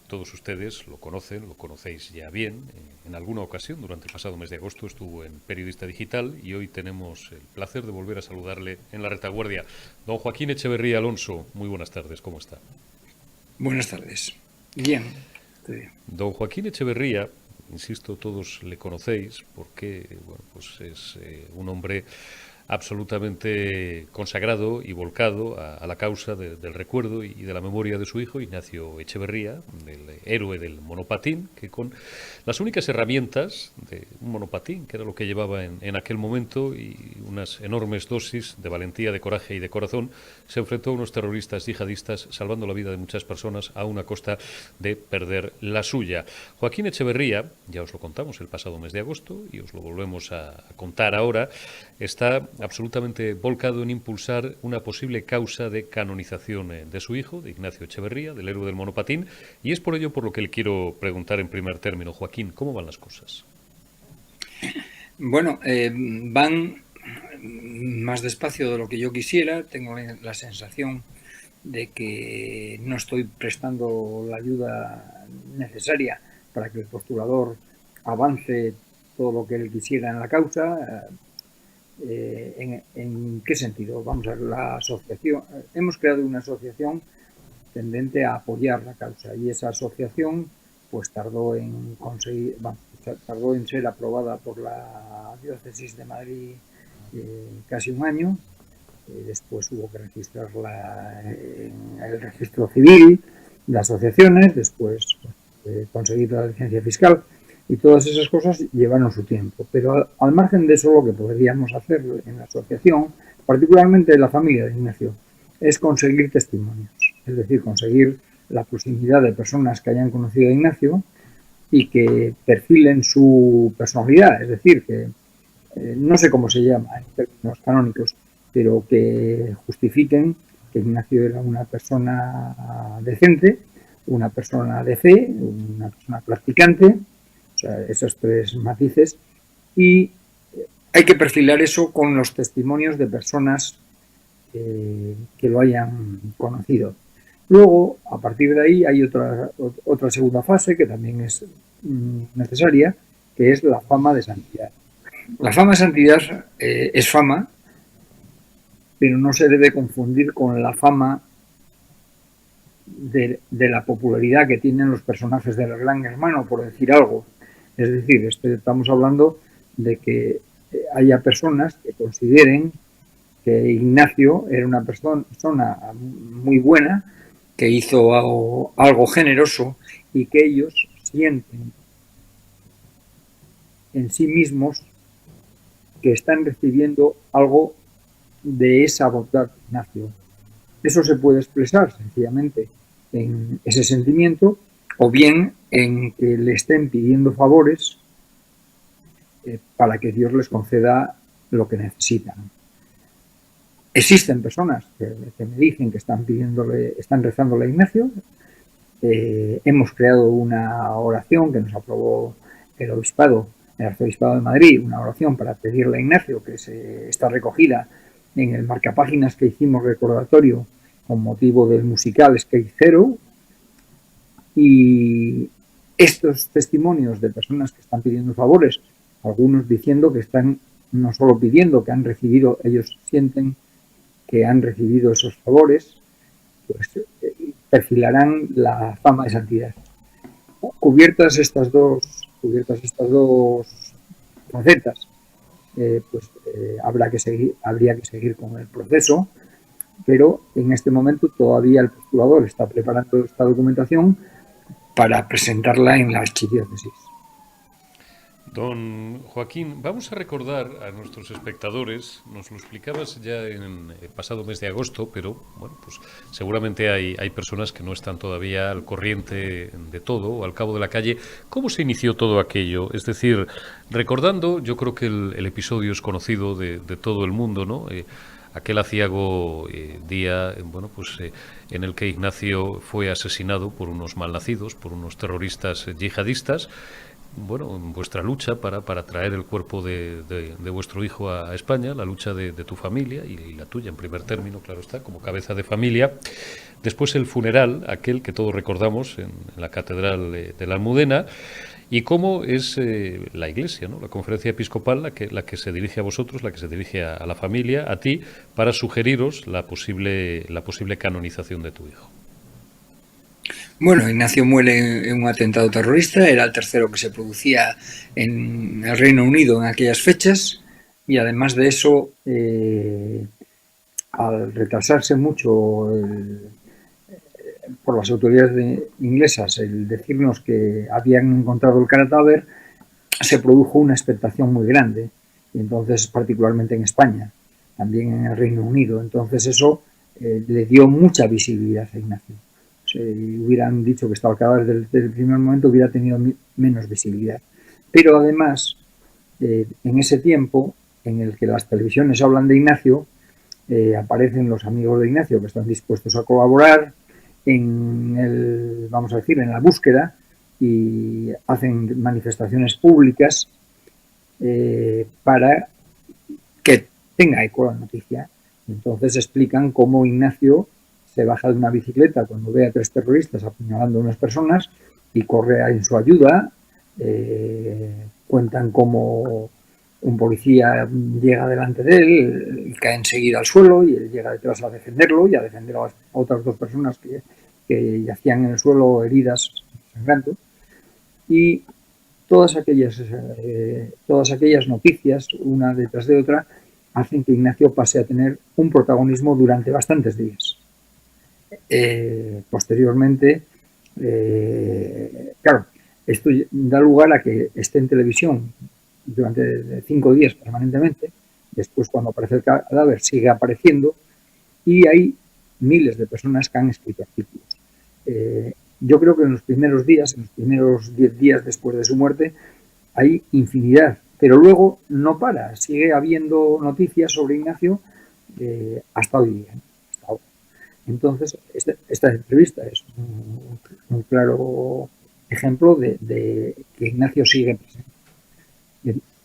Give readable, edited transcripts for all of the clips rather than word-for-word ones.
todos ustedes lo conocen, lo conocéis ya bien. En alguna ocasión, durante el pasado mes de agosto, estuvo en Periodista Digital y hoy tenemos el placer de volver a saludarle en la retaguardia. Don Joaquín Echeverría Alonso, muy buenas tardes, ¿cómo está? Buenas tardes. Bien, estoy bien. Don Joaquín Echeverría, insisto, todos le conocéis porque bueno, pues es un hombre absolutamente consagrado y volcado a la causa del recuerdo y de la memoria de su hijo, Ignacio Echeverría, del héroe del monopatín, que con las únicas herramientas de un monopatín, que era lo que llevaba en aquel momento, y unas enormes dosis de valentía, de coraje y de corazón, se enfrentó a unos terroristas yihadistas, salvando la vida de muchas personas a una costa de perder la suya. Joaquín Echeverría, ya os lo contamos el pasado mes de agosto y os lo volvemos a contar ahora, está absolutamente volcado en impulsar una posible causa de canonización de su hijo, de Ignacio Echeverría, del héroe del monopatín, y es por ello por lo que le quiero preguntar en primer término, Joaquín, ¿cómo van las cosas? Bueno, van más despacio de lo que yo quisiera. Tengo la sensación de que no estoy prestando la ayuda necesaria para que el postulador avance todo lo que él quisiera en la causa. ¿En qué sentido? Vamos a ver, la asociación, hemos creado una asociación tendente a apoyar la causa y esa asociación pues tardó en conseguir, tardó en ser aprobada por la diócesis de Madrid casi un año. Después hubo que registrarla en el registro civil de asociaciones, después conseguir la licencia fiscal. Y todas esas cosas llevaron su tiempo. Pero al margen de eso, lo que podríamos hacer en la asociación, particularmente la familia de Ignacio, es conseguir testimonios. Es decir, conseguir la proximidad de personas que hayan conocido a Ignacio y que perfilen su personalidad. Es decir, que no sé cómo se llama en términos canónicos, pero que justifiquen que Ignacio era una persona decente, una persona de fe, una persona practicante. O sea, esos tres matices, y hay que perfilar eso con los testimonios de personas que lo hayan conocido. Luego, a partir de ahí, hay otra segunda fase que también es necesaria, que es la fama de santidad. La fama de santidad es fama, pero no se debe confundir con la fama de la popularidad que tienen los personajes del Gran Hermano, por decir algo. Es decir, estamos hablando de que haya personas que consideren que Ignacio era una persona muy buena, que hizo algo generoso y que ellos sienten en sí mismos que están recibiendo algo de esa bondad de Ignacio. Eso se puede expresar sencillamente en ese sentimiento, o bien en que le estén pidiendo favores para que Dios les conceda lo que necesitan. Existen personas que me dicen que están rezándole a Ignacio. Hemos creado una oración que nos aprobó el arzobispado de Madrid, una oración para pedirle a Ignacio, que está recogida en el marcapáginas que hicimos recordatorio con motivo del musical Skate Zero. Y estos testimonios de personas que están pidiendo favores, algunos diciendo que están no solo pidiendo, que han recibido, ellos sienten que han recibido esos favores, pues perfilarán la fama de santidad. Cubiertas estas dos facetas, habría que seguir con el proceso, pero en este momento todavía el postulador está preparando esta documentación para presentarla en la archidiócesis. Don Joaquín, vamos a recordar a nuestros espectadores, nos lo explicabas ya en el pasado mes de agosto, pero bueno, pues seguramente hay personas que no están todavía al corriente de todo o al cabo de la calle. ¿Cómo se inició todo aquello? Es decir, recordando, yo creo que el episodio es conocido de todo el mundo, ¿no? Aquel aciago día, bueno, pues en el que Ignacio fue asesinado por unos malnacidos, por unos terroristas yihadistas. Bueno, en vuestra lucha para traer el cuerpo de vuestro hijo a España, la lucha de tu familia y la tuya en primer término, claro está, como cabeza de familia. después el funeral, aquel que todos recordamos en la Catedral de la Almudena, y cómo es la Iglesia, ¿no? La Conferencia Episcopal, la que se dirige a vosotros, la que se dirige a la familia, a ti, para sugeriros la posible canonización de tu hijo. Bueno, Ignacio muere en un atentado terrorista, era el tercero que se producía en el Reino Unido en aquellas fechas, y además de eso, al retrasarse mucho por las autoridades inglesas el decirnos que habían encontrado el cadáver, se produjo una expectación muy grande, y entonces particularmente en España, también en el Reino Unido. Entonces eso le dio mucha visibilidad a Ignacio. Si hubieran dicho que estaba el cadáver desde el primer momento, hubiera tenido menos visibilidad. Pero además, en ese tiempo en el que las televisiones hablan de Ignacio, aparecen los amigos de Ignacio que están dispuestos a colaborar vamos a decir, en la búsqueda, y hacen manifestaciones públicas para que tenga eco la noticia. Entonces explican cómo Ignacio se baja de una bicicleta cuando ve a 3 terroristas apuñalando a unas personas y corre en su ayuda. Cuentan cómo un policía llega delante de él y cae enseguida al suelo, y él llega detrás a defenderlo y a defender a otras 2 personas que yacían en el suelo heridas, sangrando. Y todas aquellas noticias, una detrás de otra, hacen que Ignacio pase a tener un protagonismo durante bastantes días. Posteriormente, claro, esto da lugar a que esté en televisión durante 5 días permanentemente. Después, cuando aparece el cadáver, sigue apareciendo, y hay miles de personas que han escrito artículos. Yo creo que en los primeros días, en los primeros 10 días después de su muerte, hay infinidad, pero luego no para, sigue habiendo noticias sobre Ignacio hasta hoy día. Entonces, esta entrevista es un claro ejemplo de que Ignacio sigue presente.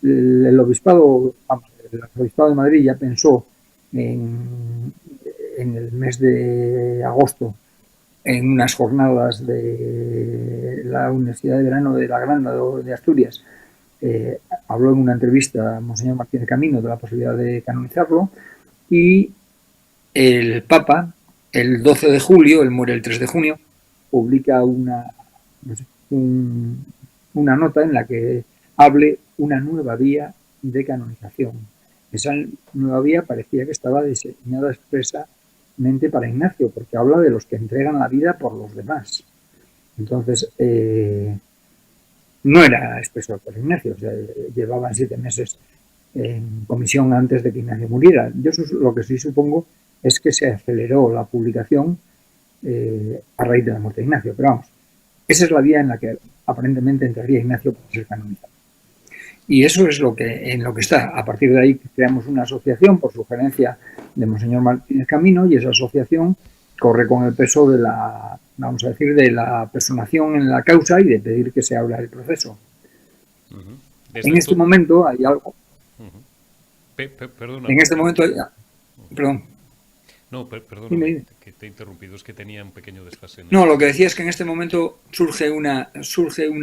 El obispado de Madrid ya pensó en el mes de agosto en unas jornadas de la Universidad de Verano de la Granda de Asturias. Habló en una entrevista a Monseñor Martínez Camino de la posibilidad de canonizarlo, y el Papa, el 12 de julio, él muere el 3 de junio, publica una nota en la que hable una nueva vía de canonización. Esa nueva vía parecía que estaba diseñada expresamente para Ignacio, porque habla de los que entregan la vida por los demás. Entonces, no era expreso por Ignacio, o sea, llevaban 7 meses en comisión antes de que Ignacio muriera. Yo lo que sí supongo es que se aceleró la publicación a raíz de la muerte de Ignacio, pero vamos, esa es la vía en la que aparentemente entraría Ignacio para ser canonizado. Y eso es en lo que está. A partir de ahí creamos una asociación por sugerencia de Monseñor Martínez Camino, y esa asociación corre con el peso de vamos a decir, de la personación en la causa y de pedir que se abra el proceso. En este momento hay algo. Perdona. En este momento hay... Perdón. No, perdón, que te he interrumpido, es que tenía un pequeño desfase. No, lo que decía es que en este momento surge una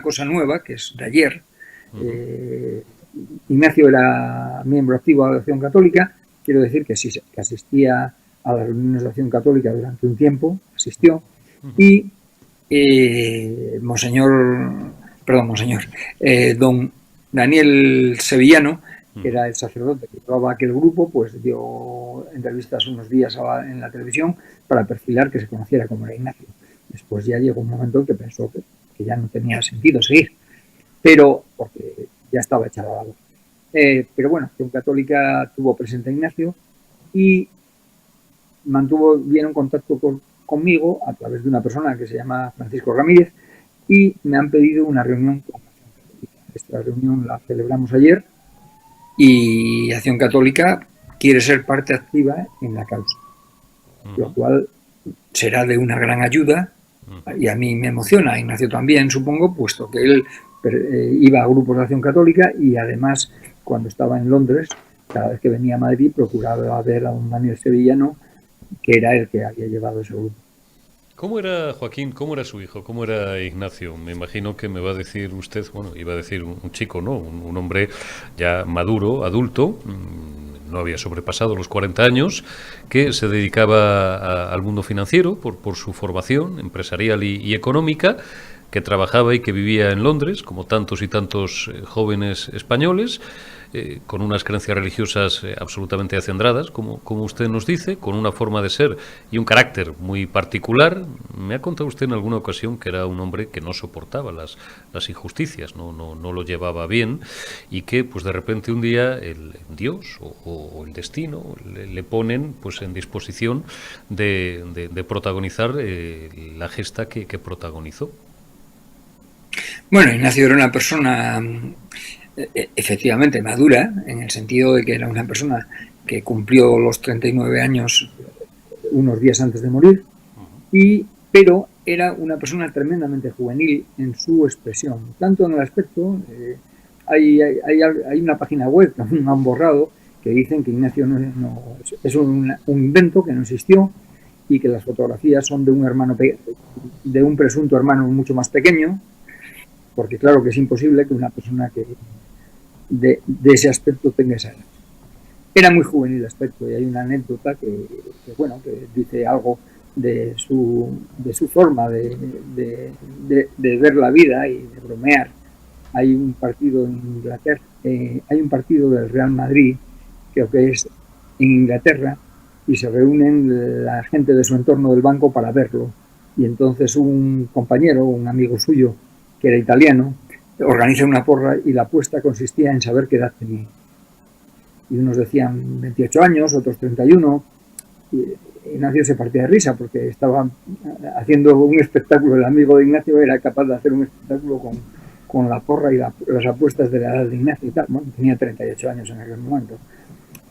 cosa nueva, que es de ayer. Ignacio era miembro activo de la Acción Católica. Quiero decir que sí, que asistía a las reuniones de Acción Católica durante un tiempo, asistió, y don Daniel Sevillano, que era el sacerdote que llevaba aquel grupo, pues dio entrevistas unos días en la televisión para perfilar que se conociera como era Ignacio. Después ya llegó un momento en que pensó que ya no tenía sentido seguir, pero porque ya estaba echada la voz. Pero bueno, Acción Católica tuvo presente a Ignacio y mantuvo bien un contacto conmigo a través de una persona que se llama Francisco Ramírez, y me han pedido una reunión con Acción Católica. Esta reunión la celebramos ayer, y Acción Católica quiere ser parte activa en la causa, lo cual será de una gran ayuda, y a mí me emociona, a Ignacio también, supongo, puesto que él iba a grupos de Acción Católica, y además cuando estaba en Londres, cada vez que venía a Madrid procuraba ver a un Daniel Sevillano, que era el que había llevado ese grupo. ¿Cómo era Joaquín? ¿Cómo era su hijo? ¿Cómo era Ignacio? Me imagino que me va a decir usted, bueno, iba a decir un chico, ¿no? Un hombre ya maduro, adulto, no había sobrepasado los 40 años, que se dedicaba al mundo financiero por su formación empresarial y económica, que trabajaba y que vivía en Londres, como tantos y tantos jóvenes españoles, con unas creencias religiosas absolutamente acendradas, como usted nos dice, con una forma de ser y un carácter muy particular. Me ha contado usted en alguna ocasión que era un hombre que no soportaba las injusticias, no lo llevaba bien, y que pues de repente un día Dios o el destino le ponen pues en disposición de protagonizar la gesta que protagonizó. Bueno, Ignacio era una persona efectivamente madura, en el sentido de que era una persona que cumplió los 39 años unos días antes de morir, pero era una persona tremendamente juvenil en su expresión, tanto en el aspecto, hay una página web que han borrado que dicen que Ignacio es un invento que no existió y que las fotografías son de un presunto hermano mucho más pequeño, porque claro que es imposible que una persona que de ese aspecto tenga esa edad. Era muy juvenil el aspecto y hay una anécdota que dice algo de su forma de ver la vida y de bromear. Hay un partido en Inglaterra, hay un partido del Real Madrid, creo que es en Inglaterra, y se reúnen la gente de su entorno del banco para verlo. Y entonces un compañero, un amigo suyo, que era italiano, organiza una porra y la apuesta consistía en saber qué edad tenía. Y unos decían 28 años, otros 31. Y Ignacio se partía de risa porque estaba haciendo un espectáculo. El amigo de Ignacio era capaz de hacer un espectáculo con la porra y las apuestas de la edad de Ignacio y tal. Bueno, tenía 38 años en aquel momento.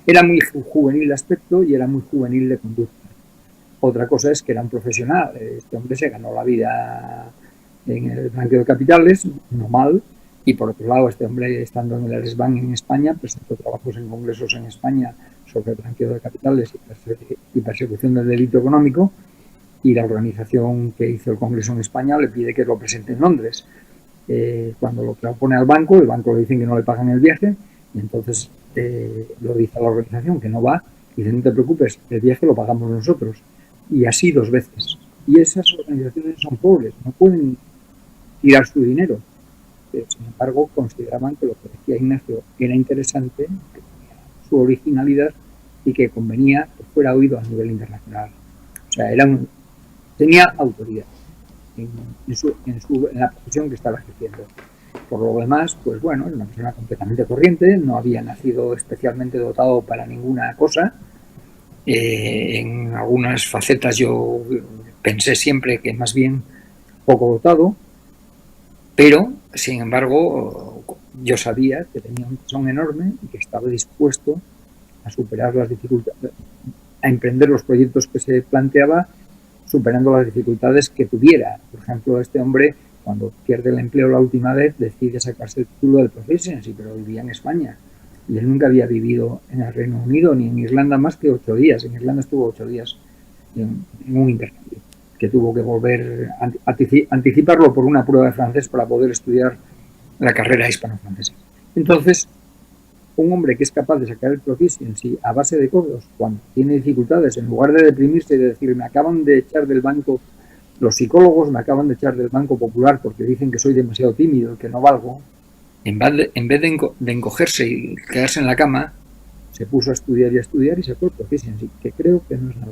Era muy juvenil de aspecto y era muy juvenil de conducta. Otra cosa es que era un profesional. Este hombre se ganó la vida en el blanqueo de capitales, no mal, y por otro lado este hombre, estando en el SBAN en España, presentó trabajos en congresos en España sobre blanqueo de capitales y persecución del delito económico, y la organización que hizo el congreso en España le pide que lo presente en Londres. Cuando lo propone al banco, el banco le dicen que no le pagan el viaje, y entonces lo dice a la organización que no va, y dice: no te preocupes, el viaje lo pagamos nosotros. Y así 2 veces. Y esas organizaciones son pobres, no pueden tirar su dinero, pero sin embargo consideraban que lo que decía Ignacio era interesante, que tenía su originalidad y que convenía que fuera oído a nivel internacional. O sea, tenía autoridad en la profesión que estaba ejerciendo. Por lo demás, pues bueno, es una persona completamente corriente, no había nacido especialmente dotado para ninguna cosa. En algunas facetas yo pensé siempre que más bien poco dotado, pero sin embargo yo sabía que tenía un tesón enorme y que estaba dispuesto a superar las dificultades, a emprender los proyectos que se planteaba, superando las dificultades que tuviera. Por ejemplo, este hombre, cuando pierde el empleo la última vez, decide sacarse el título del Proficiency, pero vivía en España. Y él nunca había vivido en el Reino Unido ni en Irlanda más que 8 días. En Irlanda estuvo 8 días en un intercambio, que tuvo que volver a anticiparlo por una prueba de francés para poder estudiar la carrera hispano-francesa. Entonces, un hombre que es capaz de sacar el Proficiency a base de codos, cuando tiene dificultades, en lugar de deprimirse y de decir: me acaban de echar del banco, los psicólogos me acaban de echar del Banco Popular porque dicen que soy demasiado tímido, que no valgo, en vez de encogerse y quedarse en la cama, se puso a estudiar y sacó el Proficiency, que creo que no es nada.